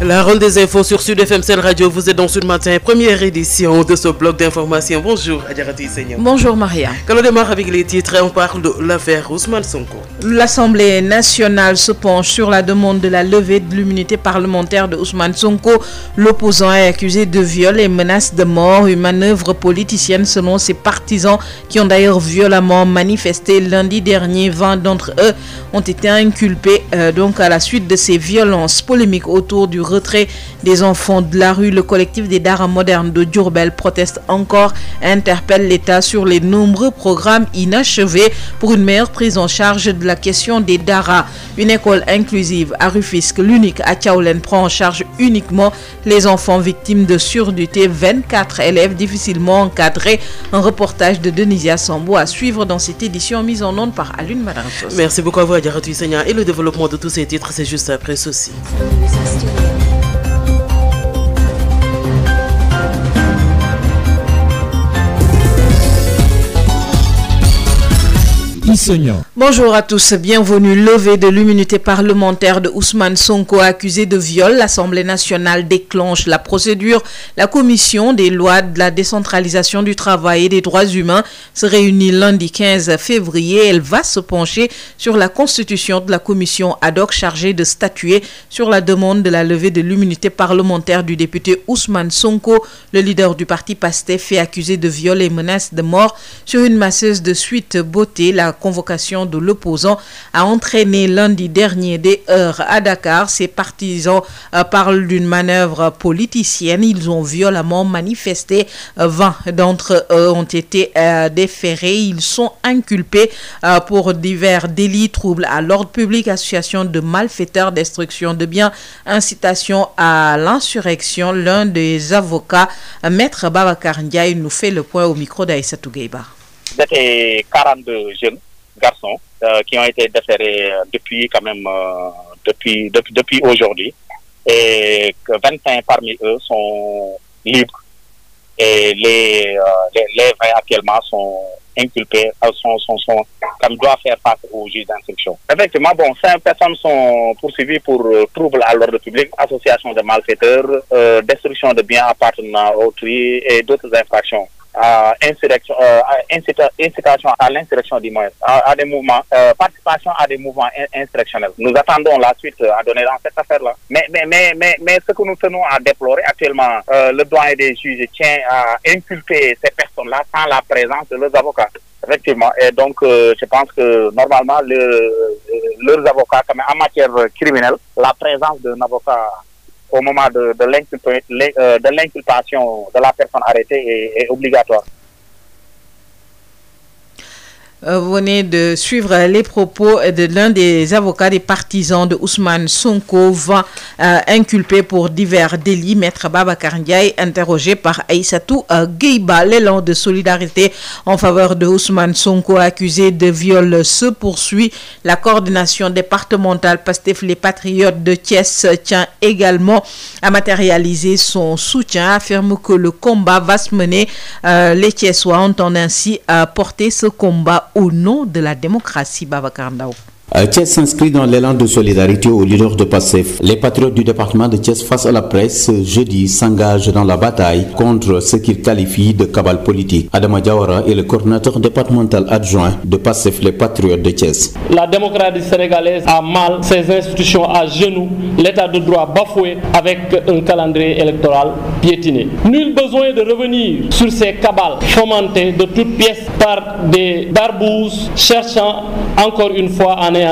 La ronde des infos sur Sud FM Sen Radio vous est dans ce matin, première édition de ce bloc d'information. Bonjour Adjarati Seigneur. Bonjour Maria. Quand on démarre avec les titres, on parle de l'affaire Ousmane Sonko. L'Assemblée nationale se penche sur la demande de la levée de l'immunité parlementaire de Ousmane Sonko. L'opposant est accusé de viol et menace de mort, une manœuvre politicienne selon ses partisans qui ont d'ailleurs violemment manifesté lundi dernier. 20 d'entre eux ont été inculpés donc à la suite de ces violences polémiques autour du retrait des enfants de la rue. Le collectif des Daara modernes de Diourbel proteste encore et interpelle l'État sur les nombreux programmes inachevés pour une meilleure prise en charge de la question des Daara. Une école inclusive à Rufisque, l'unique à Thiawlène, prend en charge uniquement les enfants victimes de surdité. 24 élèves difficilement encadrés. Un reportage de Denisia Sambo à suivre dans cette édition mise en onde par Alune Madansos. Merci beaucoup à vous Adjarati Seigneur. Et le développement de tous ces titres, c'est juste après ceci. Bonjour à tous, bienvenue. Levée de l'immunité parlementaire de Ousmane Sonko accusé de viol. L'Assemblée nationale déclenche la procédure. La commission des lois de la décentralisation du travail et des droits humains se réunit lundi 15 février. Elle va se pencher sur la constitution de la commission ad hoc chargée de statuer sur la demande de la levée de l'immunité parlementaire du député Ousmane Sonko. Le leader du parti PASTEF est accusé de viol et menace de mort sur une masseuse de Sweet Beauté. La convocation de l'opposant a entraîné lundi dernier des heurts à Dakar. Ses partisans parlent d'une manœuvre politicienne. Ils ont violemment manifesté. 20 d'entre eux ont été déférés. Ils sont inculpés pour divers délits, troubles à l'ordre public, association de malfaiteurs, destruction de biens, incitation à l'insurrection. L'un des avocats, Maître Babacar Ndiaye, nous fait le point au micro d'Aïssatou Gueiba. C'était 42 jeunes garçons qui ont été déférés depuis aujourd'hui, et que 25 parmi eux sont libres et les 20 actuellement sont inculpés, comme doivent faire face au juge d'instruction. Effectivement, 5 personnes sont poursuivies pour trouble à l'ordre public, association de malfaiteurs, destruction de biens appartenant à autrui et d'autres infractions. Incitation à l'insurrection du moins, à des mouvements, participation à des mouvements insurrectionnels. Nous attendons la suite à donner dans cette affaire-là. Mais ce que nous tenons à déplorer actuellement, le doyen des juges tient à inculper ces personnes-là sans la présence de leurs avocats. Effectivement, et donc je pense que normalement leurs avocats, en matière criminelle, la présence d'un avocat au moment de l'inculpation de la personne arrêtée est obligatoire. Vous venez de suivre les propos de l'un des avocats des partisans de Ousmane Sonko, inculpé pour divers délits. Maître Babacar Ndiaye, interrogé par Aïssatou Gueiba. L'élan de solidarité en faveur de Ousmane Sonko, accusé de viol, se poursuit. La coordination départementale PASTEF Les Patriotes de Thiès tient également à matérialiser son soutien, affirme que le combat va se mener. Les Thiessois entendent ainsi porter ce combat au nom de la démocratie. Babacar Ndao. Thiès s'inscrit dans l'élan de solidarité aux leaders de PASTEF. Les patriotes du département de Thiès face à la presse, jeudi, s'engagent dans la bataille contre ce qu'ils qualifient de cabale politique. Adama Diawara est le coordinateur départemental adjoint de PASTEF, les patriotes de Thiès. La démocratie sénégalaise a mal, ses institutions à genoux, l'état de droit bafoué avec un calendrier électoral piétiné. Nul besoin de revenir sur ces cabales fomentées de toutes pièces par des barbouzes cherchant encore une fois à anéantir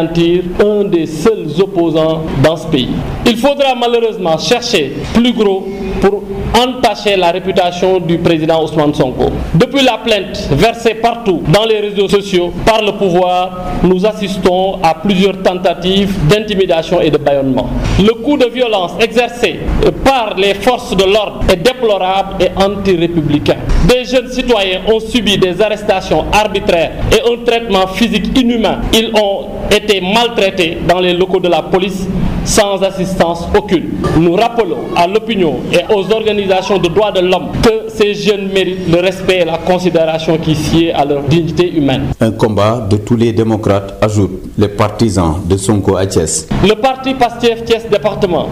un des seuls opposants dans ce pays. Il faudra malheureusement chercher plus gros pour entacher la réputation du président Ousmane Sonko. Depuis la plainte versée partout dans les réseaux sociaux par le pouvoir, nous assistons à plusieurs tentatives d'intimidation et de bâillonnement. Le coup de violence exercé par les forces de l'ordre est déplorable et anti-républicain. Des jeunes citoyens ont subi des arrestations arbitraires et un traitement physique inhumain. Ils ont été maltraités dans les locaux de la police sans assistance aucune. Nous rappelons à l'opinion et aux organisations de droits de l'homme que ces jeunes méritent le respect et la considération qui sied à leur dignité humaine. Un combat de tous les démocrates, ajoutent les partisans de Sonko à Thiès. Le parti PASTEF Thiès département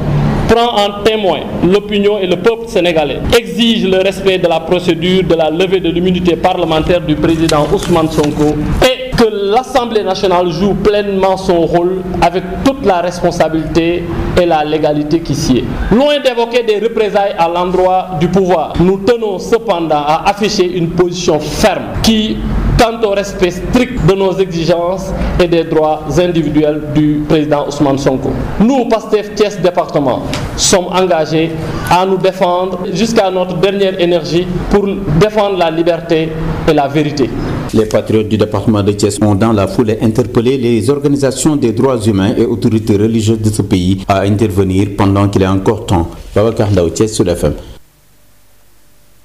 prend en témoin l'opinion et le peuple sénégalais, exige le respect de la procédure de la levée de l'immunité parlementaire du président Ousmane Sonko et que l'Assemblée nationale joue pleinement son rôle avec toute la responsabilité et la légalité qui s'y est. Loin d'évoquer des représailles à l'endroit du pouvoir, nous tenons cependant à afficher une position ferme qui quant au respect strict de nos exigences et des droits individuels du président Ousmane Sonko. Nous, Pastef Thiès département, sommes engagés à nous défendre jusqu'à notre dernière énergie pour défendre la liberté et la vérité. Les patriotes du département de Thiès ont dans la foulée interpellé les organisations des droits humains et autorités religieuses de ce pays à intervenir pendant qu'il est encore temps. Babacar Ndao, Thiès sur FM.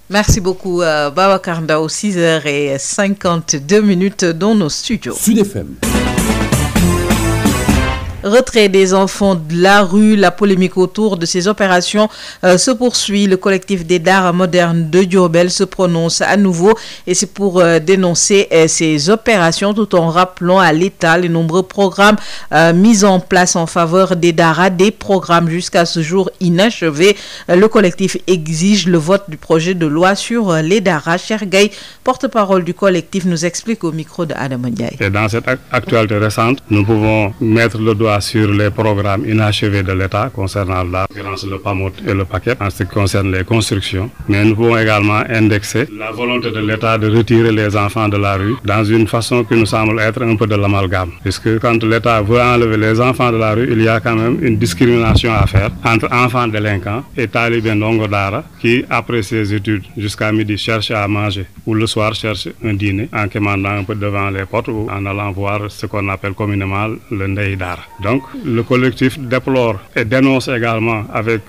Merci beaucoup Babacar Ndao, 6h52 dans nos studios. Sud FM. Retrait des enfants de la rue, la polémique autour de ces opérations se poursuit. Le collectif des Daara modernes de Diourbel se prononce à nouveau et c'est pour dénoncer ces opérations tout en rappelant à l'État les nombreux programmes mis en place en faveur des Daara, des programmes jusqu'à ce jour inachevés. Le collectif exige le vote du projet de loi sur les Daara. Cheikh Gaye, porte-parole du collectif, nous explique au micro de Adam Ndiaye. Et dans cette actualité récente, nous pouvons mettre le doigt sur les programmes inachevés de l'État concernant le PAMOD et le paquet en ce qui concerne les constructions. Mais nous pouvons également indexer la volonté de l'État de retirer les enfants de la rue dans une façon qui nous semble être un peu de l'amalgame. Puisque quand l'État veut enlever les enfants de la rue, il y a quand même une discrimination à faire entre enfants délinquants et talibés ndongo daara qui, après ses études jusqu'à midi, cherchent à manger ou le soir cherchent un dîner en quémandant un peu devant les portes ou en allant voir ce qu'on appelle communément le Ndey Daara. Donc, le collectif déplore et dénonce également avec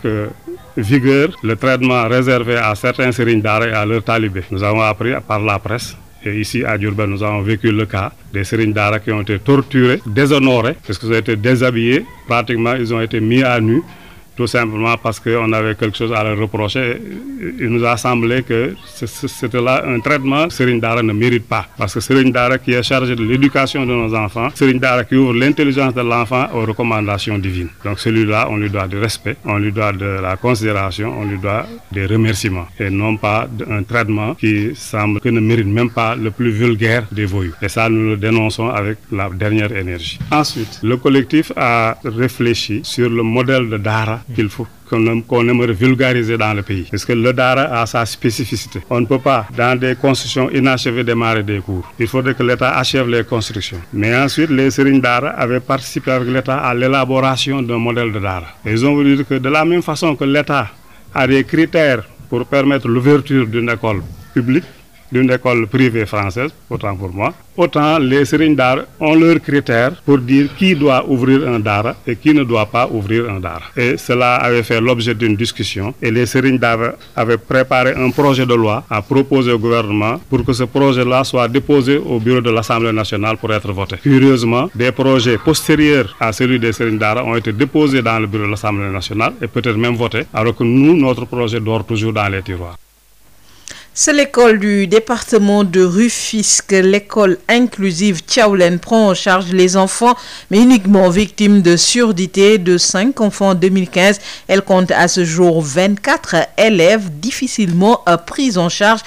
vigueur le traitement réservé à certains Serigne Daara et à leurs talibés. Nous avons appris par la presse, et ici à Diourbel, nous avons vécu le cas des Serigne Daara qui ont été torturés, déshonorés, parce qu'ils ont été déshabillés, pratiquement ils ont été mis à nu, tout simplement parce qu'on avait quelque chose à leur reprocher. Il nous a semblé que c'était là un traitement que Serigne Daara ne mérite pas. Parce que Serigne Daara qui est chargé de l'éducation de nos enfants, Serigne Daara qui ouvre l'intelligence de l'enfant aux recommandations divines. Donc celui-là, on lui doit du respect, on lui doit de la considération, on lui doit des remerciements. Et non pas un traitement qui semble que ne mérite même pas le plus vulgaire des voyous. Et ça, nous le dénonçons avec la dernière énergie. Ensuite, le collectif a réfléchi sur le modèle de Daara qu'il faut qu'on aimerait vulgariser dans le pays. Parce que le Daara a sa spécificité. On ne peut pas, dans des constructions inachevées, démarrer des cours. Il faudrait que l'État achève les constructions. Mais ensuite, les Serigne Daara avaient participé avec l'État à l'élaboration d'un modèle de Daara. Et ils ont voulu dire que de la même façon que l'État a des critères pour permettre l'ouverture d'une école publique, d'une école privée française, autant pour moi, autant les Serigne Daara ont leurs critères pour dire qui doit ouvrir un Daara et qui ne doit pas ouvrir un Daara. Et cela avait fait l'objet d'une discussion et les Serigne Daara avaient préparé un projet de loi à proposer au gouvernement pour que ce projet-là soit déposé au bureau de l'Assemblée nationale pour être voté. Curieusement, des projets postérieurs à celui des Serigne Daara ont été déposés dans le bureau de l'Assemblée nationale et peut-être même votés, alors que nous, notre projet dort toujours dans les tiroirs. C'est l'école du département de Rufisque, l'école inclusive Thiawlène prend en charge les enfants, mais uniquement victimes de surdité. De 5 enfants en 2015, elle compte à ce jour 24 élèves difficilement pris en charge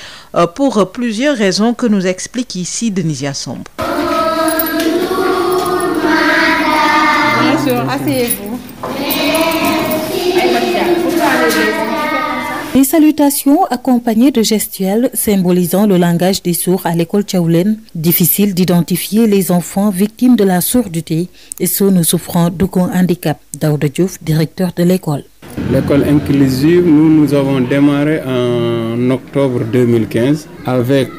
pour plusieurs raisons que nous explique ici Denisia Sombre. Bien sûr, asseyez-vous. Des salutations accompagnées de gestuels symbolisant le langage des sourds à l'école Thiawlène. Difficile d'identifier les enfants victimes de la surdité et ceux ne souffrant d'aucun handicap. Daouda Diouf, directeur de l'école. L'école inclusive, nous avons démarré en octobre 2015 avec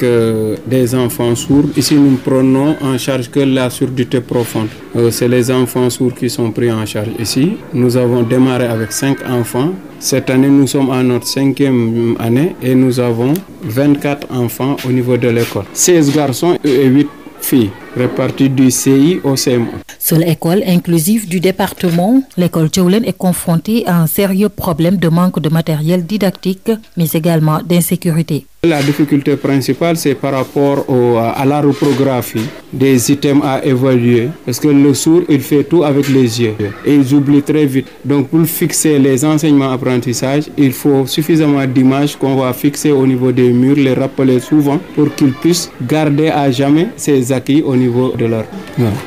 des enfants sourds. Ici, nous prenons en charge que la surdité profonde. C'est les enfants sourds qui sont pris en charge ici. Nous avons démarré avec 5 enfants. Cette année, nous sommes à notre 5e année et nous avons 24 enfants au niveau de l'école. 16 garçons et 8 filles, réparties du CI au CM1. Seule école inclusive du département, l'école Thiawlène est confrontée à un sérieux problème de manque de matériel didactique, mais également d'insécurité. La difficulté principale, c'est par rapport à la reprographie des items à évaluer. Parce que le sourd, il fait tout avec les yeux. Et ils oublient très vite. Donc, pour fixer les enseignements apprentissages, il faut suffisamment d'images qu'on va fixer au niveau des murs, les rappeler souvent pour qu'ils puissent garder à jamais ces acquis au niveau de leur...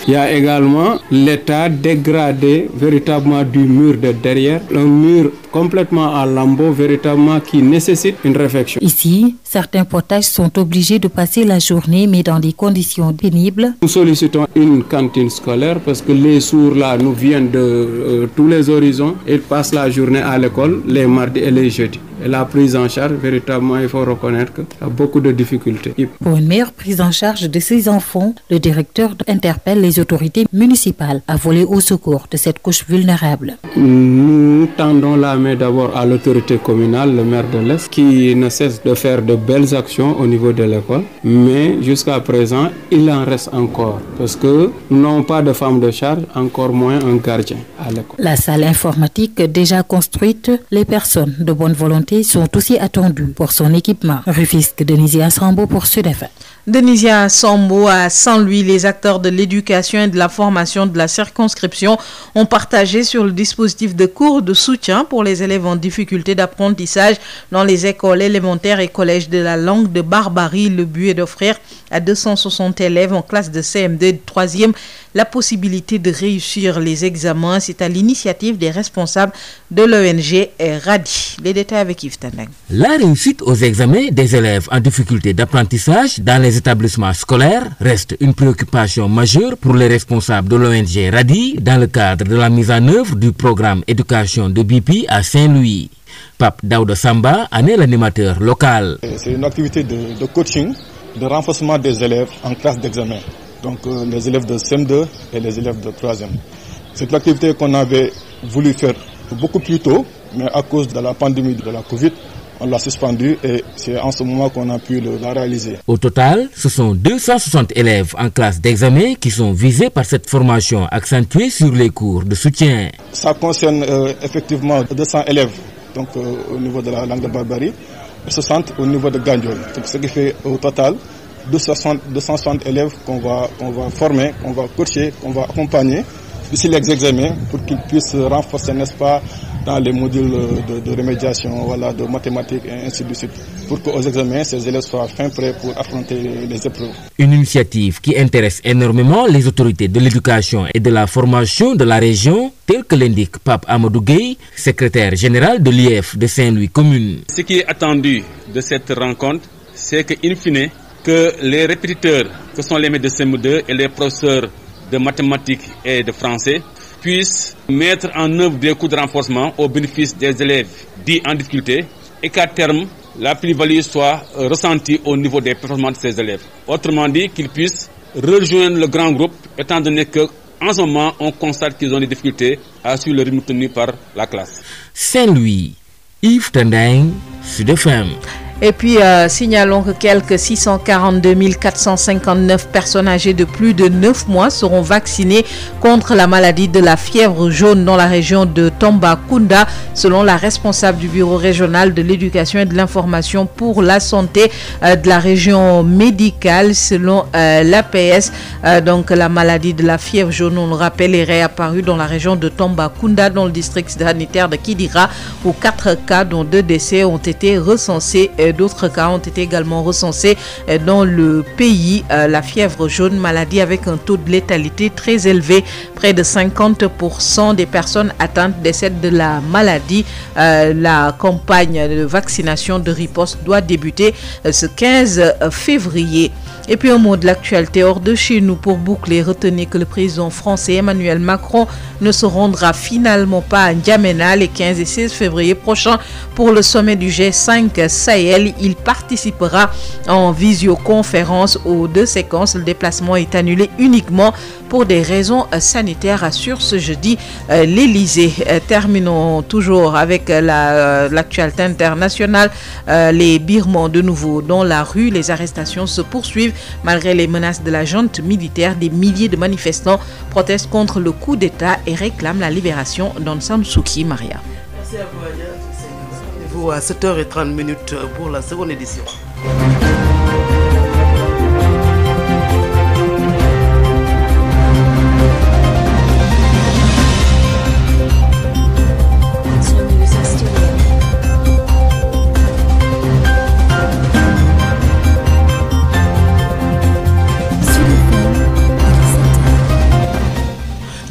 Il y a également l'état dégradé véritablement du mur de derrière. Un mur complètement en lambeaux, véritablement qui nécessite une réflexion. Ici, certains potages sont obligés de passer la journée, mais dans des conditions pénibles. Nous sollicitons une cantine scolaire parce que les sourds là nous viennent de tous les horizons. Ils passent la journée à l'école, les mardis et les jeudis. Et la prise en charge, véritablement, il faut reconnaître qu'il y a beaucoup de difficultés. Pour une meilleure prise en charge de ces enfants, le directeur interpelle les autorités municipales à voler au secours de cette couche vulnérable. Nous tendons la main d'abord à l'autorité communale, le maire de l'Est, qui ne cesse de faire de belles actions au niveau de l'école. Mais jusqu'à présent, il en reste encore. Parce que nous n'avons pas de femme de charge, encore moins un gardien à l'école. La salle informatique déjà construite, les personnes de bonne volonté sont aussi attendues pour son équipement. Rufisque, Denisia Sambo pour Sud FM. Denisia Sambo, à Saint-Louis, les acteurs de l'éducation et de la formation de la circonscription ont partagé sur le dispositif de cours de soutien pour les élèves en difficulté d'apprentissage dans les écoles élémentaires et collèges de la langue de Barbarie. Le but est d'offrir à 260 élèves en classe de CM2 et de 3e la possibilité de réussir les examens. C'est à l'initiative des responsables de l'ONG RADI. Les détails avec Yves Tandeng. La réussite aux examens des élèves en difficulté d'apprentissage dans les établissements scolaires reste une préoccupation majeure pour les responsables de l'ONG RADI dans le cadre de la mise en œuvre du programme éducation de BP à Saint-Louis. Pape Daouda Samba en est l'animateur local. C'est une activité de coaching, de renforcement des élèves en classe d'examen. Donc les élèves de CM2 et les élèves de 3e. C'est une activité qu'on avait voulu faire beaucoup plus tôt, mais à cause de la pandémie de la Covid, on l'a suspendu et c'est en ce moment qu'on a pu la réaliser. Au total, ce sont 260 élèves en classe d'examen qui sont visés par cette formation accentuée sur les cours de soutien. Ça concerne effectivement 200 élèves donc, au niveau de la langue de Barbarie et 60 au niveau de Gandiol. Ce qui fait au total 260 élèves qu'on va former, qu'on va coacher, qu'on va accompagner d'ici les examens pour qu'ils puissent renforcer, n'est-ce pas, dans les modules de remédiation, voilà, de mathématiques et ainsi de suite, pour qu'aux examens, ces élèves soient fin prêts pour affronter les épreuves. Une initiative qui intéresse énormément les autorités de l'éducation et de la formation de la région, tel que l'indique Pape Amadou Gueye, secrétaire général de l'IF de Saint-Louis Commune. Ce qui est attendu de cette rencontre, c'est qu'in fine, que les répétiteurs, que sont les maîtres de CM2 et les professeurs de mathématiques et de français, puissent mettre en œuvre des cours de renforcement au bénéfice des élèves dits en difficulté et qu'à terme, la plus-value soit ressentie au niveau des performances de ces élèves. Autrement dit, qu'ils puissent rejoindre le grand groupe, étant donné qu'en ce moment, on constate qu'ils ont des difficultés à suivre le rythme tenu par la classe. Saint-Louis, Yves Tandeng, Sud FM. Et puis, signalons que quelques 642 459 personnes âgées de plus de 9 mois seront vaccinées contre la maladie de la fièvre jaune dans la région de Tambacounda, selon la responsable du bureau régional de l'éducation et de l'information pour la santé de la région médicale, selon l'APS. Donc, la maladie de la fièvre jaune, on le rappelle, est réapparue dans la région de Tambacounda, dans le district sanitaire de Kidira, où 4 cas, dont 2 décès, ont été recensés. D'autres cas ont été également recensés dans le pays. La fièvre jaune, maladie avec un taux de létalité très élevé. Près de 50% des personnes atteintes décèdent de la maladie. La campagne de vaccination de riposte doit débuter ce 15 février. Et puis un mot de l'actualité hors de chez nous pour boucler. Retenez que le président français Emmanuel Macron ne se rendra finalement pas à N'Djamena les 15 et 16 février prochains pour le sommet du G5 Sahel. Il participera en visioconférence aux 2 séquences. Le déplacement est annulé uniquement pour des raisons sanitaires, assure ce jeudi l'Élysée. Terminons toujours avec l'actualité internationale. Les Birmans de nouveau dans la rue. Les arrestations se poursuivent malgré les menaces de la junte militaire. Des milliers de manifestants protestent contre le coup d'État et réclament la libération d'Aung San Suu Kyi. Maria. Merci à vous, Adia. Rendez-vous à 7h30 pour la seconde édition.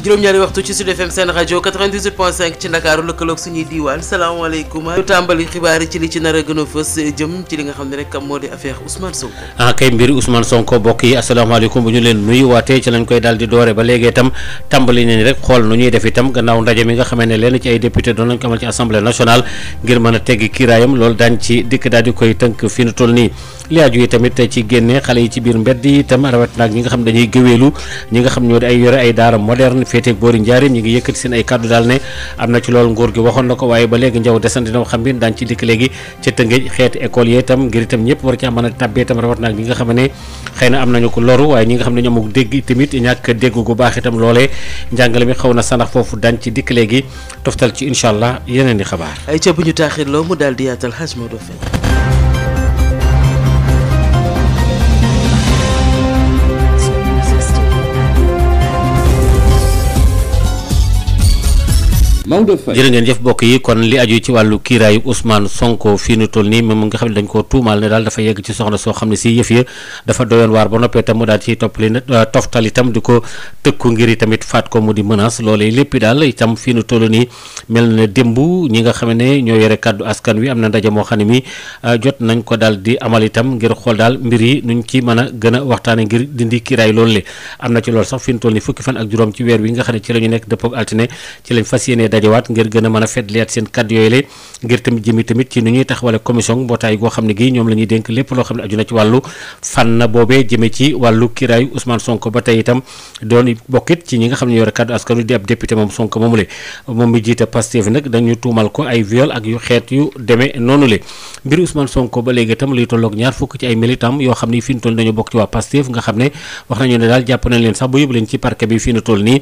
juróom-ñaari waxtu ci Sud FM seen rajo 98.5 ci Ndakaaru lëkkaloog suñuy diiwaan salaamaaleykum ñu tàmbali xibaar yi ci li ci nar a gën a fës jëm ci li nga xam ne rek moo di affaire Ousmane Sonko. Kay mbiri Ousmane Sonko bokk yi asalaamaaleykum bu ñu leen nuyu waatee ci lañ koy daal di doore ba léegi itam tàmbali nañ rek xool nu ñuy def itam gannaaw ndaje mi nga xamee ne leen ci ay député doon nañ ko amal ci assemblée nationale ngir mën a teggi kiiraayam loolu daañ ci dikk daal di koy tënk fi nu toll nii li aju yi tamit ci génne xale yi ci biir mbedd yi itam rawat naag ñi nga xam dañuy gëweelu ñi nga xam ñoo di ay yore ay daara moderne féeteeg boori njaarim ñi ngi yëkkati seen ay kàddu daal ne am na ci loolu nguur gi waxoon na ko waaye ba léegi njaw desandi na xam bi daañ ci dikk léegi ca Tëngéej xeeti école yi itam ngir itam ñëpp war caa mën a tabbee itam rawat naag ñi nga xam ne xëy na am nañu ko loru waaye ñi nga xam ne ñoom ak dégg tamit ñàkk dégg gu baax itam loolee njàngale mi xaw na sanax foofu daañ ci dikk léegi toftal ci incha allah yeneen di xabaar ay ca bu ñu taaxirloo mu daal di yaatal Hadj Maodo Faye. jërë ngeen jëf bokk yi kon li aju ci wàllu kiiraayu Ousmane Sonko fii nu toll nii moom nga xam ne dañ koo tuumaal ne daal dafa yegg ci soxna soo xam ne si yëf ya dafa doyoon waar ba noppee tam mu daal ci toppali toftal itam di ko tëkku ngir tamit faat ko mu di menace loolee lépp daal itam fii nu toll nii mel na démb ñi nga xam ne ñoo yore kàddu askan wi am na ndaje moo xam ne mi jot nañ ko daal di amal itam ngir xool daal mbir yi nuñ ci mën a gën a waxtaane ngir dindi kiiraay loolu le am na ci loolu sax fii nu toll nii fukki fan ak juróom ci weer wi nga xam ne ci la ñu nekk dëppoo ak altine ci lañ fas yéenee dajewaat ngir gën a mën a fetliyaat seen kàddu yooyu la ngir tamit jëmi tamit ci nu ñuy taxawale commission mbootaay goo xam ne gi ñoom la ñuy dénk lépp loo xam ne aju na ci wàllu fànn boobee jëme ci wàllu kiraayu Ousmane Sonko ba tey itam doon bokkit ci ñi nga xam ne yore kàddu askan wi di ab député moom Sonko moomule moom mi jiite Pastef nag dañu tuumal ko ay viol ak yu xeet yu demee noonu le mbir Ousmane Sonko ba léegi itam luy tolloog ñaar fukk ci ay militant yoo xam ne fii nu toll dañu bokk ci waa Pastef nga xam ne wax nañu ne daal jàpp nañ leen sax ba yóbbu leen ci parquet bi fii nu toll nii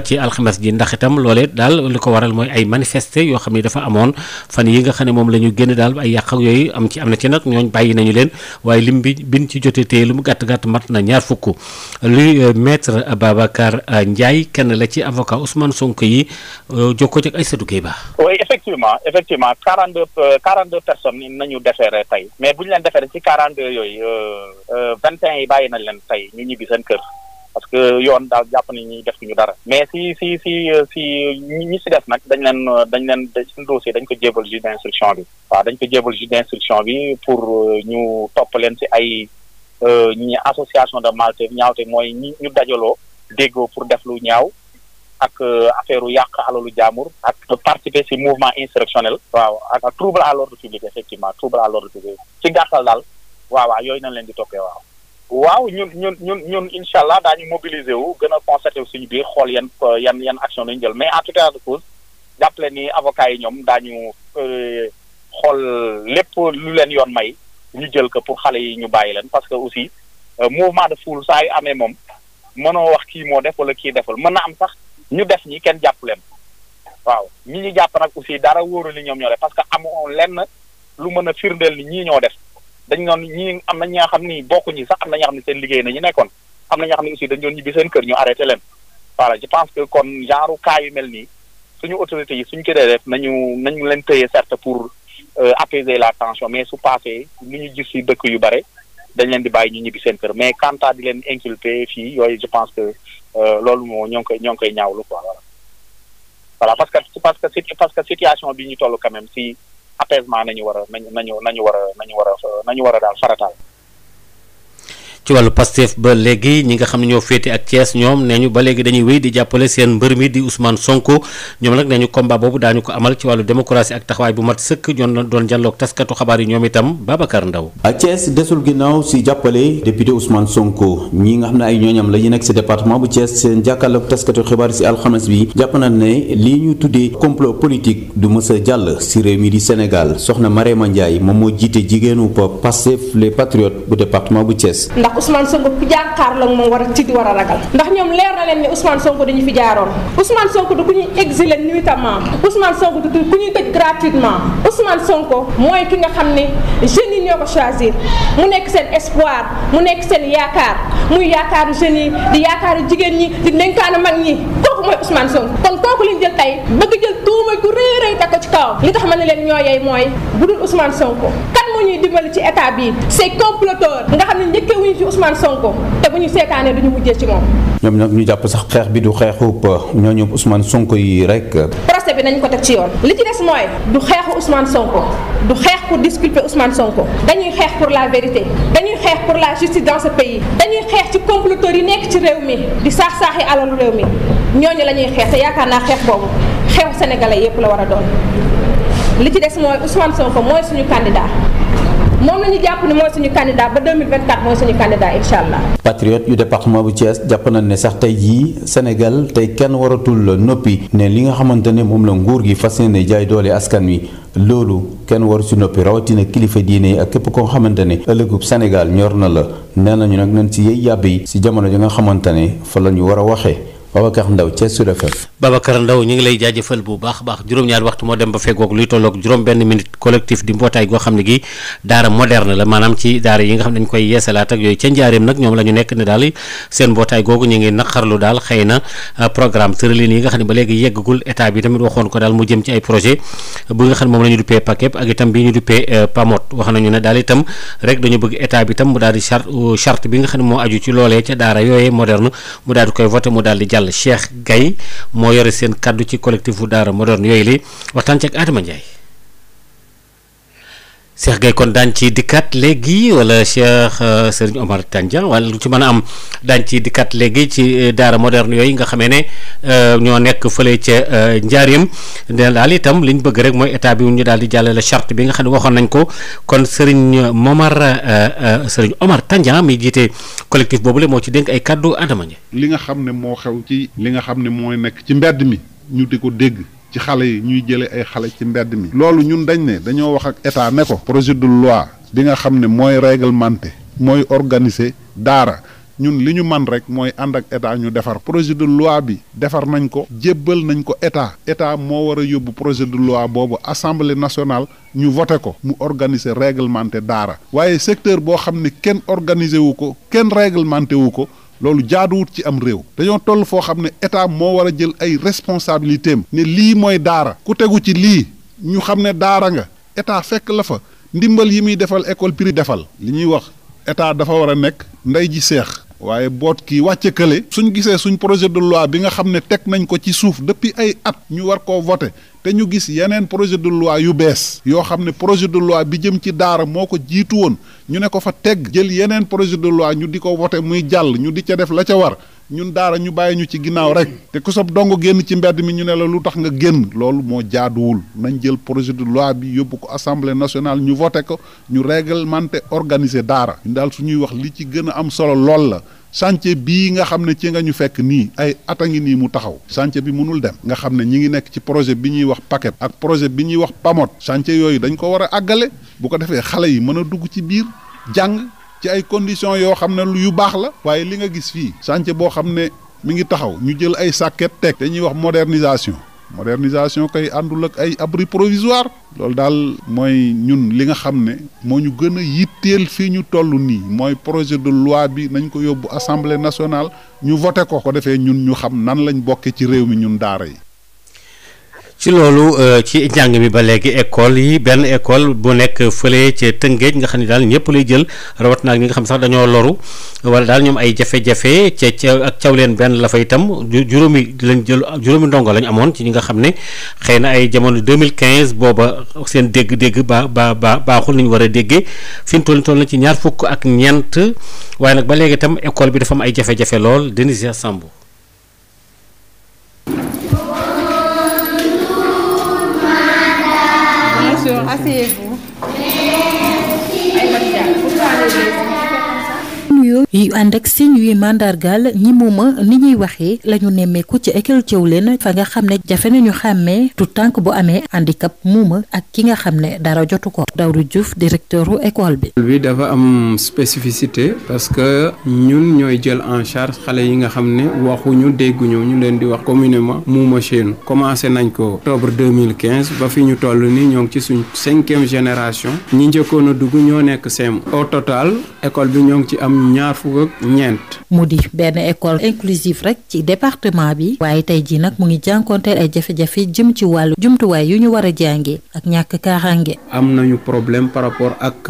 ci alxames ji ndax itam loolee daal li ko waral mooy ay manifester yoo xam ne dafa amoon fan yi nga xam ne moom la ñu génn daal ay yàq ak yooyu am na ci nag ñooñ bàyyi nañu leen waaye lim bi bin ci jotee tey lu mu gàtt-gàtt mat na ñaar fukk luy maître Babacar Ndiaye kenn la ci avocat Ousmane Sonko yi jokkoo ci ak Aïssatou Gueye Ba. oui effectivement 42 personnes nañu déféré tey mais bu ñu leen déféré ci 42 yooyu 21 yi bàyyi nañ leen tey ñu ñibbi seen kër. parce que yoon daal jàpp ni ñi def ñu dara mais si ñi si def nag dañ leen seen dossier dañ ko jébal juge d'instruction bi waaw dañ ko jébal juge d'instruction bi pour ñu topp leen si ay ñi association de malfaiteurs ñaawte mooy ñu dajaloo déggoo pour def lu ñaaw ak affaire u yàq alalu jaamur ak participer si mouvement insurrectionnel waaw ak trouble à l'ordre public effectivement trouble à l'ordre public ci gàttal daal waaw yooyu nañ leen di toppee waaw ñun incha allah daañu mobiliser wu gën a concerté wu suñu biir xool yan action lañu jël mais en tout cas de cause jàppale ni avocats yi ñoom daañu xool lépp lu leen yoon may ñu jël ko pour xale yi ñu bàyyi leen parce que aussi mouvement de foule saa yu amee moom mënoo wax kii moo def wala kii deful mën na am sax ñu def ñi kenn jàpp leen waaw ñi ñu jàpp nag aussi dara wóoru li ñoom ñoo def parce que amoo lenn lu mën a firndeel ni ñii ñoo def dañ noon ñi am na ñi nga xam ni bokkuñu sax am na ñoo xam ne seen liggéey nañu nekkoon am na ñoo xam ne aussi dañ doon ñibbi seen kër ñu arrêté leen voilà je pense que kon genre cas yu mel nii suñu autorités yi suñu ko dee def nañu leen tëye certes pour apaiser la tension mais su passé li ñu gis ci dëkk yu bare dañ leen di bàyyi ñu ñibbi seen kër mais quant à di leen inculper fii yooyu je pense que loolu moo ñoo ngi koy ñaawlu quoi voilà parce que situation bi ñu toll quand même si apaisement nañu war a daal farataal. ci wàllu Pastef ba léegi ñi nga xam ne ñoo féete ak Thiès ñoom nee ñu ba léegi dañuy wéy di jàppale seen mbër mi di Ousmane Sonko ñoom nag nee ñu combat boobu daañu ko amal ci wàllu démocratie ak taxawaay bu mat sëkk doon jàlloog taskatu xabaar yi ñoom itam Babacar Ndaw ak Thiès desul ginnaaw si jàppale député Ousmane Sonko ñi nga xam ne ay ñooñam la ñu nekk si département bu Thiès seen jàkkaarloog taskatu xibaar si alxames bi jàpp na ne lii ñu tuddee complot politique du mës a jàll si réew mi di Sénégal soxna Marema Ndiaye moom moo jiite jigéenu Pastef les patriotes bu département bu Thiès. Ousmane Sonko ku jàkkaarloo moom war a tiit war a ragal ndax ñoom leer na leen ne Ousmane Sonko dañu fi jaaroon Ousmane Sonko du ku ñuy exiler nuitamment Ousmane Sonko du ku ñuy tëj gratuitement Ousmane Sonko mooy ki nga xam ne jeunes yi ñoo ko choisir mu nekk seen espoir mu nekk seen yaakaar muy yaakaaru jeunes yi di yaakaaru jigéen ñi di dénkaanu mag ñi kooku mooy Ousmane Sonko kon kooku lañ jël tey bëgg jël tuuma ku rëy rëy teg ko ci kawam li tax ma ne leen ñoo yey mooy bu dul Ousmane Sonko kan moo ñuy dimbali ci état bi c'est comploteur nga xam ne njëkkee wuñu ci Ousmane Sonko te bu ñu seetaanee duñu mujjee ci moom. ñoom nag ñu jàpp sax xeex bi du xeexub ñooñu Ousmane Sonko yi rek. procès bi nañ ko teg ci yoon li ci des mooy du xeexu Ousmane Sonko du xeex pour disculper Ousmane Sonko dañuy xeex pour la vérité dañuy xeex pour la justice dans ce pays dañuy xeex ci comploteurs yi nekk ci réew mi di saax-saaxi alalu réew mi ñooñu la ñuy xeex te yaakaar naa xeex boobu xeexu sénégalais yépp la war a doon li ci des mooy Ousmane Sonko mooy suñu candidat moom la ñu jàpp ne mooy suñu candidat ba 2024 mooy suñu candidat incha allah. patriote yu département bu Thiès jàpp nañ ne sax tey jii Sénégal tey kenn waratul noppi ne li nga xamante ne moom la nguur gi fas yéene jaay doole askan wi loolu kenn waru si noppi rawatina kilifa diine yi ak képp koo xamante ne ëllëgub Sénégal ñor na la nee nañu nag nañ si yey yàbb yi si jamono ji nga xamante ne fa la ñu war a waxee. Babacar Ndaw Thiès Sud FM. Babacar Ndaw ñu ngi lay jaajëfal bu baax baax juróom-ñaari waxtu moo dem ba feggoog luy tolloog juróom-benn minute collectif di mbootaay goo xam ne gi daara moderne la maanaam ci daara yi nga xam ne dañ koy yeesalaat ak yooyu ca njaareem nag ñoom la ñu nekk ne daal seen mbootaay googu ñu ngi naqarlu daal xëy na programme tëralin yi nga xam ne ba léegi yeggagul état bi tamit waxoon ko daal mu jëm ci ay projet bu nga xam ne moom la ñu duppee PAKEP ak itam bi ñu duppee PAMOD wax nañu ne daal itam rek dañu bëgg état bi itam mu daal di charte bi nga xam ne moo aju ci loolee ca daara yooyee moderne mu daal di koy voté mu daal di jàll Cheikh Gaye moo yore seen kaddu ci collectif bu daara moderne yooyu li waxtaan ci ak Adama Ndiaye Cheikh Gaye kon daañ ci dikkaat léegi wala Cheikh Serigne Omar Tandian wala lu ci mën a am daañ ci dikkaat léegi ci daara moderne yooyu nga xamee ne ñoo nekk fële ca njaareem ne daal itam liñ bëgg rek mooy état bi ñu daal di jàllale charte bi nga xam ne waxoon nañ ko kon Serigne Omar Tandian mi jiite collectif boobule moo ci dénk ay kaddu Adama Ndiaye. li nga xam ne moo xew ci li nga xam ne mooy nekk ci mbedd mi ñu di ko dégg. ci xale yi ñuy jëlee ay xale ci mbedd mi loolu ñun dañ ne dañoo wax ak état ne ko projet de loi bi nga xam ne mooy réglementé mooy organiser daara ñun li ñu man rek mooy ànd ak état ñu defar projet de loi bi defar nañ ko jébbal nañ ko état moo war a yóbbu projet de loi boobu assemblée nationale ñu voté ko mu organiser réglementé daara waaye secteur boo xam ne kenn organiser wu ko kenn réglementé wu ko loolu jaaduwut ci am réew dañoo toll foo xam ne état moo war a jël ay responsabilités am ne lii mooy daara ku tegu ci lii ñu xam ne daara nga état fekk la fa ndimbal yi muy defal école privée defal li ñuy wax état dafa war a nekk ndey ji seex waaye boot kii wàcce kële suñ gisee suñ projet de loi bi nga xam ne teg nañ ko ci suuf depuis ay at ñu war koo voté te ñu gis yeneen projet de loi yu bees yoo xam ne projet de loi bi jëm ci daara moo ko jiitu woon ñu ne ko fa teg jël yeneen projet de loi ñu di ko voté muy jàll ñu di ca def la ca war ñun daara ñu bàyyi ñu ci ginnaaw rek te ku sob dong génn ci mbedd mi ñu ne la lu tax nga génn loolu moo jaaduwul nañ jël projet de loi bi yóbbu ko assemblée nationale ñu voté ko ñu réglementé organiser daara ñu daal suñuy wax li ci gën a am solo lool la chantier bii nga xam ne ci nga ñu fekk nii ay at a ngi nii mu taxaw chantier bi mënul dem nga xam ne ñi ngi nekk ci projet bi ñuy wax PAKEP ak projet bi ñuy wax PAMOD chantier yooyu dañ ko war a àggale bu ko defee xale yi mën a dugg ci biir jàng ci ay conditions yoo xam ne yu baax la waaye li nga gis fii chantier boo xam ne mi ngi taxaw ñu jël ay sàkket teg dañuy wax modernisation koy àndul ak ay abri provisoire loolu daal mooy ñun li nga xam ne moo ñu gën a yitteel fii ñu toll nii mooy projet de loi bi nañ ko yóbbu assemblée nationale ñu voté ko defee ñun ñu xam nan lañ bokke ci réew mi ñun daara yi. ci loolu ci njàng mi ba léegi école yi benn école bu nekk fële ca Tëngéej nga xam ne daal ñëpp lay jël rawat naag ñi nga xam sax dañoo loru wala daal ñoom ay jafe-jafe ca ak caw leen benn la fa itam juróomi juróomi ndongo lañ amoon ci ñi nga xam ne xëy na ay jamono 2015 booba seen dégg-dégg baaxul ni ñu war a déggee fi mu toll na ci ñaar fukk ak ñeent waaye nag ba léegi itam école bi dafa am ay jafe-jafe lool Denisia Sambu. nuyoo yu ànd ak signe yuy mandargal ñi muuma ni ñuy waxee la ñu nemmeeku ci école Thiawlène fa nga xam ne jafe nañu xàmmee tout tànk bu amee handicap muuma ak ki nga xam ne dara jotu ko. Daouda Diouf directeur u école bi. bi dafa am spécificité parce que ñun ñooy jël en charge xale yi nga xam ne waxuñu dégguñu ñu leen di wax communément muuma chez nous. Commencé nañ ko octobre 2015 ba fi ñu toll nii ñoo ngi ci suñ 5e génération ñi njëkkoon a dugg ñoo nekk CM. Au total école bi ñoo ngi ci am 24. mu di benn école inclusive rek ci département bi waaye tey jii nag mu ngi jànkonteel ay jafe-jafe jëm ci wàllu jumtuwaay yu ñu war a jàngee ak ñàkk kaaraange. am nañu problème par rapport ak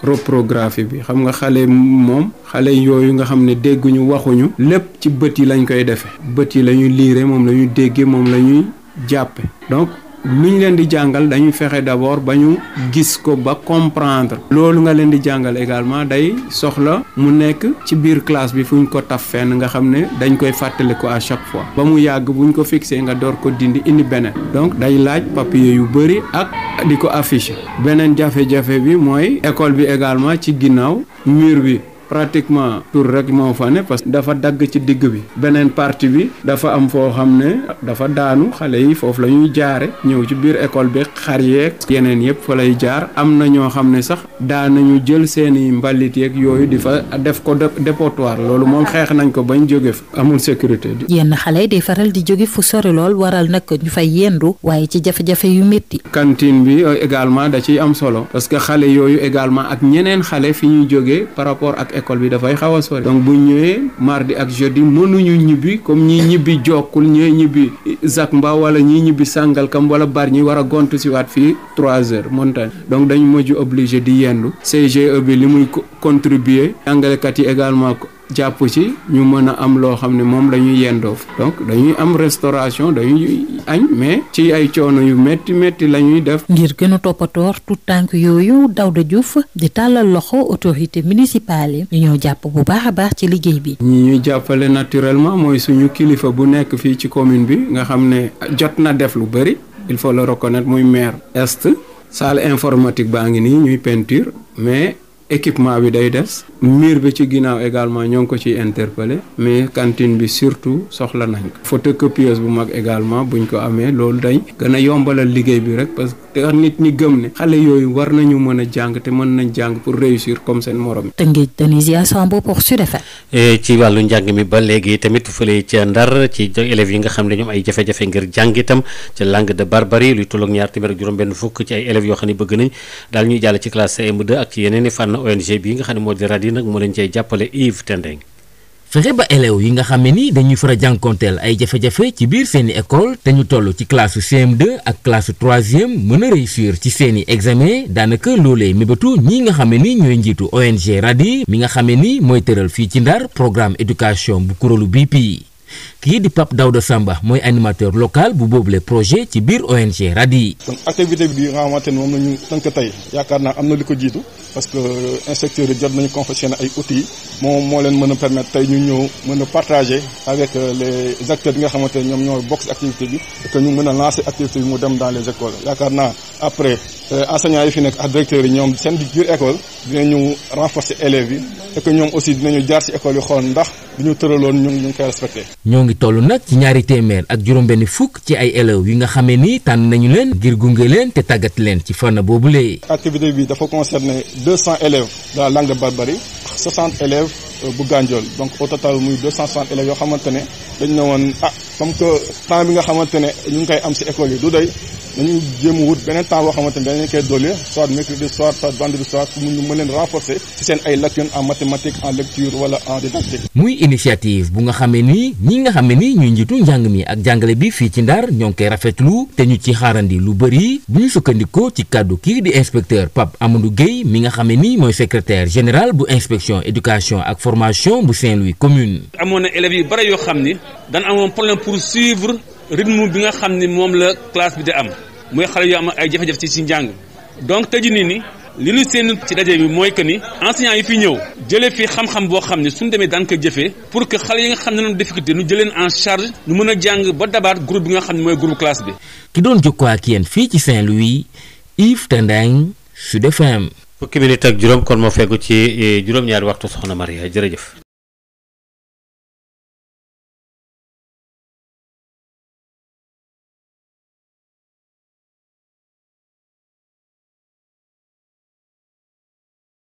reprographie bi xam nga xale yooyu nga xam ne dégguñu waxuñu lépp ci bët yi lañ koy defee bët yi la ñuy liire moom la ñuy déggee moom la ñuy jàppe donc lu ñu leen di jàngal dañuy fexe d'abord ba ñu gis ko ba comprendre loolu nga leen di jàngal également day soxla mu nekk ci biir classe bi fu ñu ko taf fenn nga xam ne dañ koy fàttali ko à chaque fois ba mu yàgg bu ñu ko fixé nga door ko indi beneen donc day laaj papier yu bëri ak di ko afficher beneen jafe-jafe bi mooy école bi également ci ginnaaw mur bi pratiquement tur rek moo fa ne parce que dafa dagg ci digg bi beneen partie bi dafa am foo xam ne dafa daanu xale yi foofu la ñuy jaare ñëw ci biir école bi xar yeeg yeneen yëpp fa lay jaar am na ñoo xam ne sax daanañu jël seeni mbalit yeeg yooyu di fa def ko dépotoir loolu moom xeex nañ ko bañ jóge fa amul sécurité. yenn xale day faral di jóge fu sori lool waral nag ñu fay yendu waaye ci jafe-jafe yu métti. cantine bi également da ciy am solo parce que xale yooyu également ak ñeneen xale fi ñuy jógee par rapport ak école bi dafay xaw a sori donc bu ñëwee mardi ak jeudi mënuñu ñibbi comme ñii ñibbi jokkul ñooy ñibbi Zac Mbao wala ñii ñibbi Sangalkam wala Bargny war a gontu si waat fii 3 heures montagne donc dañu mujj obligé di yendu CGE bi li muy contribuer jàngalekat yi également jàpp ci ñu mën a am loo xam ne moom la ñuy yendoof donc dañuy am restauration dañuy añ mais ci ay coono yu métti la ñuy def. ngir gën a toppatoor tout tànk yooyu Daouda Diouf di tàllal loxo autorité municipale yi ñu ñoo jàpp bu baax a baax ci liggéey bi. ñi ñuy jàppale naturellement mooy suñu kilifa bu nekk fii ci commune bi nga xam ne jot na def lu bëri il faut le reconnaître muy maire est salle informatique baa ngi nii ñuy peinture mais équipement bi day des mur bi ci ginnaaw également ñoo ngi ko ciy interpellé mais cantine bi surtout soxla nañ ko photocopieuse bu mag également buñ ko amee loolu dañ gën a yombalal liggéey bi rek parce que nit ñi gëm ne xale yooyu war nañu mën a jàng te mën nañ jàng pour réussir comme seen morom. Tëngéej Denisia Sambo pour Sud FM. ci wàllu njàng mi ba léegi tamit fële ca Ndar ci élèves yi nga xam ne ñoom ay jafe-jafe ngir jàng itam ca langue de barbarie luy tolloog 2 ci ay élèves yoo xam ne bëgg nañ daal ñuy jàll ci classe CM2 ak ci yeneen i fànn ONG bi nga xam ne moo di RADI nag moo leen cay jàppale Yves Tendeng. fexe ba élèves yi nga xam ne ni dañuy fara jànkonteel ay jafe-jafe ci biir seeni école te ñu toll ci classe CM2 ak classe 3e mën a réussir ci seeni examen daanaka loolee mébétu ñi nga xam ne ni ñooy njiitu ONG RADI mi nga xam ne ni mooy tëral fii ci Ndar programme éducation bu kuréelu BP kii di Pape Daouda Samba mooy animateur local bu boobule projet ci biir ONG RADI. donc activité bi nga xamante ne moom la ñu tënk tey yaakaar naa am na li ko jiitu parce que inspecteurs yi jot nañu confectionner ay outils moo leen mën a permettre tey ñu ñëw mën a partager avec les acteurs yi nga xamante ne ñoom ñoo bokk ci activité bi et que ñu mën a lancer activité bi mu dem dans les écoles yaakaar naa après enseignants yi fi nekk ak directeurs yi ñoom seen biir école dinañu renforcer élèves yi et que ñoom aussi dinañu jaar ci école yi xool ndax li ñu tëraloon ñu ngi koy respecté. ñoo ngi toll nag ci 200 ak juróom-benn fukk ci ay élèves yi nga xamee ni tànn nañu leen ngir gunge leen te tàggat leen ci fànn boobule. activité bi dafa concerner 200 élèves de la langue de barbarie 60 élèves bu Gandiol donc au total muy 260 élèves yoo xamante ne dañu ne woon comme que temps bi nga xamante ne ñu ngi koy am ci école yi du doy dañuy jéem a wut beneen temps boo xamante ne dañu koy dolli soit mercredi soir soit vendredi soir pour ñu mën leen renforcer ci seen ay lacunes en mathématiques en lecture wala en didactique. muy initiative bu nga xamee ni ñi nga xamee ni ñuy njiitu njàng mi ak jàngale bi fii ci Ndar ñoo ngi koy rafetlu te ñu ci xaarandi lu bëri bu ñu sukkandikoo ci kàddu kii di inspecteur Pape Amadou Gueye mi nga xamee ni mooy secrétaire général bu inspection éducation ak formation bu Saint-Louis commune. amoon na élèves yu bëri yoo xam ni daan amoon problème pour suivre rythme bi nga xam ni moom la classe bi di am mooy xale yu am ay jafe-jafe ci njàng donc tey jii nii li ñu seen ci daje bi mooy que ni enseignants yi fi ñëw jëlee fi xam-xam boo xam ne suñu demee daan ko jëfee pour que xale yi nga xam ne noonu difficulté ñu jëleen en charge ñu mën a jàng ba dabaat groupe bi nga xam ne mooy groupe classe bi. ki doon jokkoo ak yéen fii ci Saint-Louis Yves Tendeng Sud FM. fukki minute ak juróom kon moo feggu ci juróom-ñaari waxtu soxna Maria jërëjëf.